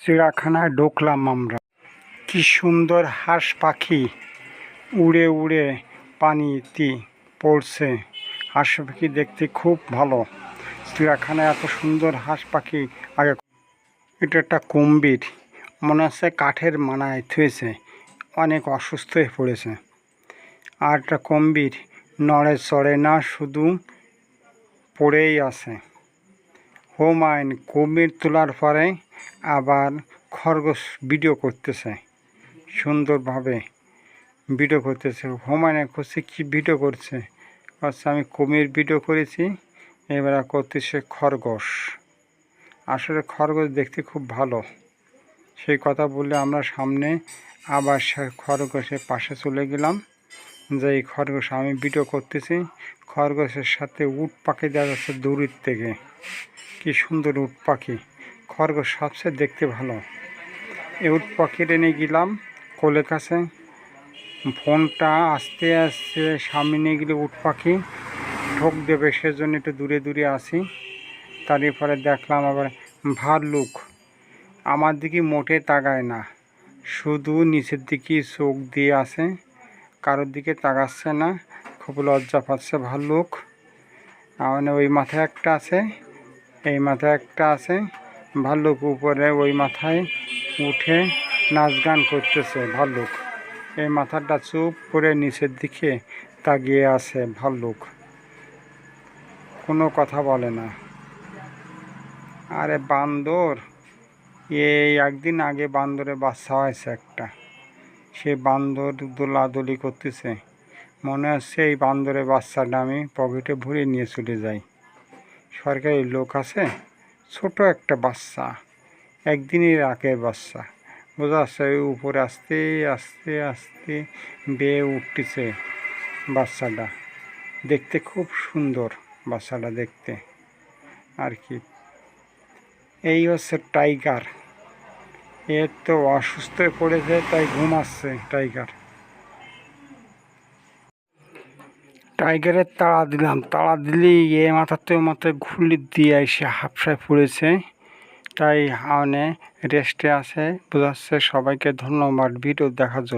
চিড়িয়াখানায় ঢুকলাম আমরা। কি সুন্দর হাঁস পাখি উড়ে উড়ে পানিতে পড়ছে। হাঁস পাখি দেখতে খুব ভালো। চিড়িয়াখানায় এত সুন্দর হাঁস পাখি আগে। এটা একটা কুম্ভীর, মনে হচ্ছে কাঠের মানায় থুয়েছে, অনেক অসুস্থ হয়ে পড়েছে। আর একটা কুম্ভীর নড়ে চড়ে না, শুধু পড়েই আছে। হুমায়ুন কুমির তোলার পরে আবার খরগোশ ভিডিও করতেছে, সুন্দরভাবে ভিডিও করতেছে। হুমায়ুন করছে কি ভিডিও করছে, আচ্ছা আমি কুমির ভিডিও করেছি, এবার করতেছে খরগোশ। আসলে খরগোশ দেখতে খুব ভালো। সেই কথা বললে আমরা সামনে আবার খরগোশের পাশে চলে গেলাম, যে এই খরগোশ আমি ভিডিও করতেছি। খরগোশের সাথে উট পাখি দেখা যাচ্ছে দূরের থেকে, কি সুন্দর উট পাখি। খরগোশ সবচেয়ে দেখতে ভালো। এই উট পাখির এনে গেলাম কোলে কাছে, ফোনটা আস্তে আস্তে সামনে নিয়ে গেলে উট পাখি ঠোক দেবে, সেজন্য একটু দূরে দূরে আসি। তারপরে দেখলাম আবার ভাল্লুক আমার দিকে মোটে তাকায় না, শুধু নিচের দিকে চোখ দিয়ে আছে, কারোর দিকে তাকাচ্ছে না, খুব লজ্জা পাচ্ছে ভাল্লুক। মানে ওই মাথায় একটা আছে, এই মাথায় একটা আছে। ভাল্লুক উপরে ওই মাথায় উঠে নাচ গান করতেছে ভাল্লুক। এই মাথাটা চুপ করে নিচের দিকে তাকিয়ে আছে ভাল্লুক, কোনো কথা বলে না। আরে বান্দর, এই একদিন আগে বান্দরের বাচ্চা হয়েছে একটা, সে বান্দর দোলাদলি করতেছে। মনে হচ্ছে এই বান্দরের বাচ্চাটা আমি পকেটে ভরে নিয়ে চলে যাই। সরকারি লোক আছে, ছোট একটা বাচ্চা, একদিনের আগের বাচ্চা, বোঝা যাচ্ছে উপরে আস্তে আস্তে আস্তে বেয়ে উঠতেছে বাচ্চাটা। দেখতে খুব সুন্দর বাচ্চাটা দেখতে আর কি। এই হচ্ছে টাইগার, এর তো অসুস্থ হয়ে পড়েছে তাই ঘুমাচ্ছে টাইগার। টাইগারের তাড়া দিলাম, তাড়া দিলেই এ মাথার তো মাথায় ঘুলি দিয়ে এসে হাফসায় পড়েছে, তাই হাওনে রেস্টে আছে। বোঝাচ্ছে। সবাইকে ধন্যবাদ ভিডিও দেখার জন্য।